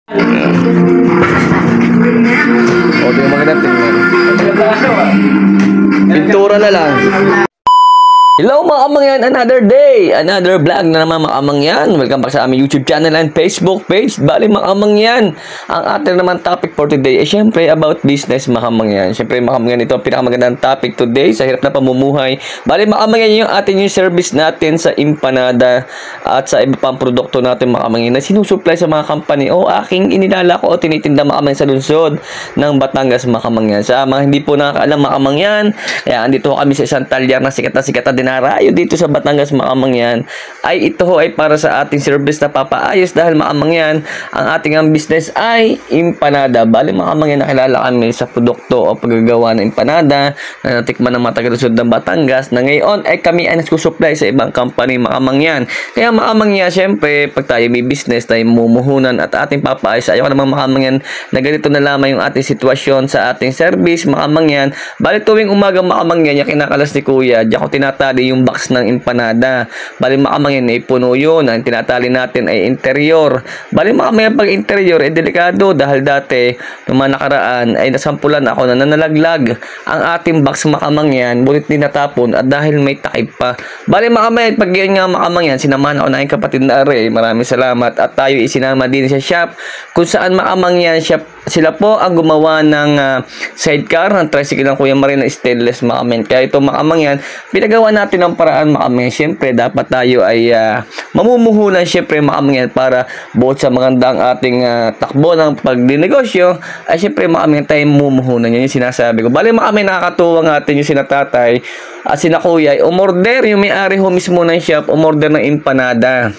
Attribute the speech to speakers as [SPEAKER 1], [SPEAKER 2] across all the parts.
[SPEAKER 1] O, di maganda tingnan. Pintura na lang. Hello mga kamangyan, another day, another vlog na naman mga kamangyan. Welcome back sa aming YouTube channel and Facebook page. Bali mga kamangyan, ang ating naman topic for today ay syempre about business mga kamangyan. Syempre mga kamangyan, ito ang pinakamagandang topic today sa hirap na pamumuhay. Bali mga kamangyan, yung ating yung service natin sa empanada at sa iba pang produkto natin mga kamangyan na sinusupply sa mga company o aking inilala ko o tinitinda mga kamangyan sa lungsod ng Batangas mga kamangyan. Sa mga hindi po nakakaalam mga kamangyan, kaya andito kami sa isang talyar na sikat na dinarayo dito sa Batangas mga kamangyan, ay ito ay para sa ating service na papaayos dahil mga kamangyan, ang ating business ay empanada. Bali mga kamangyan, nakilala kami sa produkto o paggagawa ng empanada na natikman ng mga taga-lungsod ng Batangas na ngayon ay kami ay nagsusupply sa ibang company mga kamangyan. Kaya mga kamangyan, syempre pag tayo may business tayo mumuhunan at ating papaayos, ayaw naman mga kamangyan na ganito na lamang yung ating sitwasyon sa ating service mga kamangyan. Bali tuwing umaga mga kamangyan, yung kinakalas ni kuya, diyan ko tinatali yung box ng empanada. Bali mga kamangyan ay puno yun. Ang tinatali natin ay interior. Bali mga kamangyan, pag interior ay delikado dahil dati nung mga nakaraan ay nasampulan ako na nanalaglag ang ating box mga kamangyan, bulit din natapon at dahil may takip pa. Bali mga kamangyan, pag yan nga mga kamangyan, sinamahan ako na aking kapatid na Are. Maraming salamat at tayo isinama din sa shop kung saan mga kamangyan sila po ang gumawa ng sidecar ng tricycle ng Kuya Marina stainless mga kamangyan. Kaya ito mga kamangyan, pinagawa natin ang paraan mga kamangyan. Siyempre dapat tayo ay mamumuhunan siyempre mga kamangyan para buot sa magandang ating takbo ng pagdinegosyo ay siyempre mga kamangyan tayo mamumuhunan. Yan yung sinasabi ko. Bali mga kamangyan, nakakatuwa nga atin yung sinatatay at sina Kuya ay umorder, yung may-ari ho mismo ng shop, umorder ng empanada.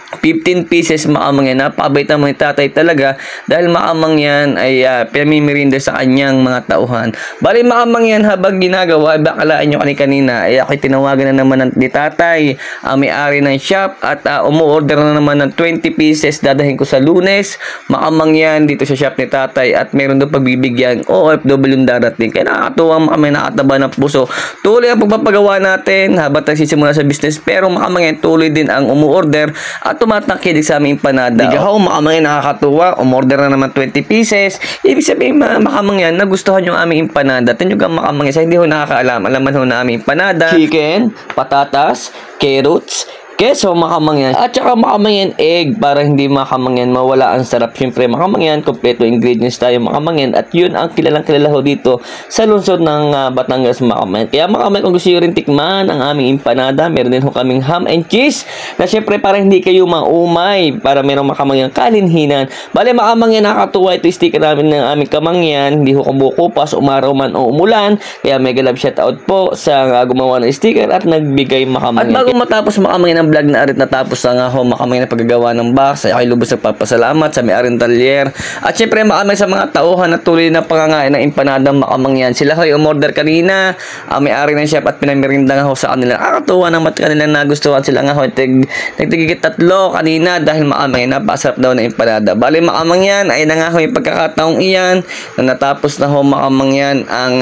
[SPEAKER 1] 15 pieces mga kamangyan. Napakabait naman ni tatay talaga dahil mga kamangyan ay pinamimirinda sa kanyang mga tauhan. Bali mga kamangyan, habang ginagawa, bakalaan nyo kanina ay ako'y tinawagan na naman ni tatay ang may-ari ng shop at umuorder na naman ng 20 pieces. Dadahin ko sa Lunes mga kamangyan dito sa shop ni tatay at meron doon pagbibigyan OFW darating. Kaya nakakatuwa mga kamangyan, nakataba ng puso. Tuloy ang pagpapagawa natin habang nagsisimula sa business, pero mga kamangyan tuloy din ang umuorder at tumatangkilik sa aming empanada. Digaw, mga kamangyan, nakakatuwa. Umorder na naman 20 pieces. Ibig sabihin, mga kamangyan, nagustuhan yung aming empanada. Tinyog ang mga kamangyan, sa hindi ho nakakaalam, alaman ho na aming empanada. Chicken, patatas, carrots, keso mga kamangyan, at saka mga kamangyan egg para hindi mga kamangyan mawala ang sarap. Siyempre mga kamangyan, kompleto ingredients tayo mga kamangyan at yun ang kilalang kilala ho dito sa lungsod ng Batangas mga kamangyan. Kaya mga kamangyan, kung gusto nyo rin tikman ang aming empanada, meron din ho kaming ham and cheese na siyempre para hindi kayo maumay, para meron mga kamangyan kalinhinan. Bale mga kamangyan, nakakatuwa ito sticker namin ng aming kamangyan, hindi ho kumukupas umaraw man o umulan. Kaya mega love shoutout po sa gumawa ng sticker at nagbigay mga kamangyan. At bago matapos mga kamangyan vlog na arit natapos na nga ho mga kamangyan na paggagawa ng box, ay ako'y lubos nagpapasalamat sa may-ari ng talyer at syempre mga kamangyan sa mga tauhan na tuloy na pangangain ng empanada mga kamangyan. Sila ho'y umorder kanina, may-ari ng shop at pinamirinda nga ho sa kanila. Nakakatuwa naman kanila nagustuhan sila nga ho. Nagtigigit 3 kanina dahil mga kamangyan napasarap daw ng empanada. Bali mga kamangyan, ay na nga ho yung pagkakataong iyan na natapos na ho mga kamangyan ang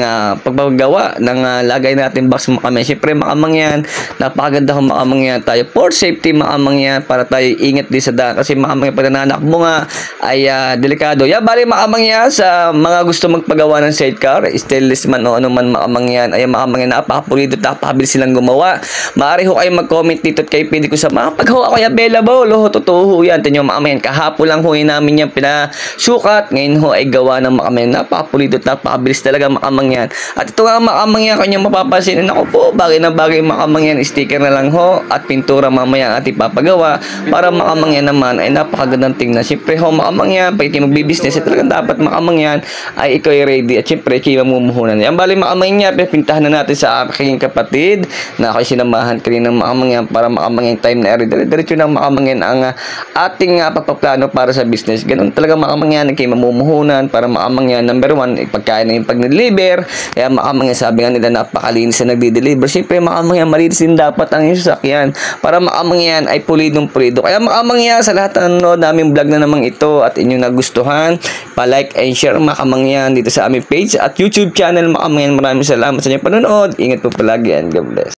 [SPEAKER 1] pagpapagawa ng lagay natin box mga kamangyan. Syempre mga kamangyan, napakaganda ho mga kamangyan, tayo for safety mga kamangyan, para tayo ingat din sa daan kasi mga kamangyan pag nananakbo nga ay delikado. Bali mga kamangyan, sa mga gusto magpagawa ng sidecar, stainless man o ano man mga kamangyan, ay mga kamangyan, napakapulido, napakabilis silang gumawa. Maaari ho kayo mag-comment dito at kayo pwede ko sa mga pag-ho ako available. Totoo ho yan. Tinyo mga kamangyan, kahapon lang ho namin yan pinasukat, ngayon ho ay gawa ng mga kamangyan. Napakapulido, napakabilis talaga mga kamangyan. At ito nga mga kamangyan, kanyang mapapansin, ako po, bagay na bagay mga kamangyan, sticker na lang ho at pintura mamaya ang ating papagawa para mga kamangyan naman ay napakagandang tingnan. Siyempre ho mga kamangyan, pag ikaw magbibusiness ay talagang dapat mga kamangyan ay ikaw ay ready at siyempre ikaw mamumuhunan. Yan bali mga kamangyan, pintahan na natin sa aking kapatid na ako'y sinamahan kanina mga kamangyan para mga kamangyan time na diretso na mga kamangyan ang ating pagpaplano para sa business. Ganun talaga mga kamangyan, ikaw mamumuhunan para mga kamangyan, number 1, pagkain na yung pag-deliver. Kaya mga kamangyan, sabi nga nila napakalinis na nagdi-deliver. Siyempre mga kamangyan, malinis din dapat ang yung sasakyan para mga kamangyan ay pulidong pulido. Kaya mga kamangyan, sa lahat na nanonood naming vlog na naman ito at inyong nagustuhan, pa-like and share mga kamangyan dito sa aming page at YouTube channel mga kamangyan. Maraming salamat sa inyong panonood. Ingat po palagi and God bless.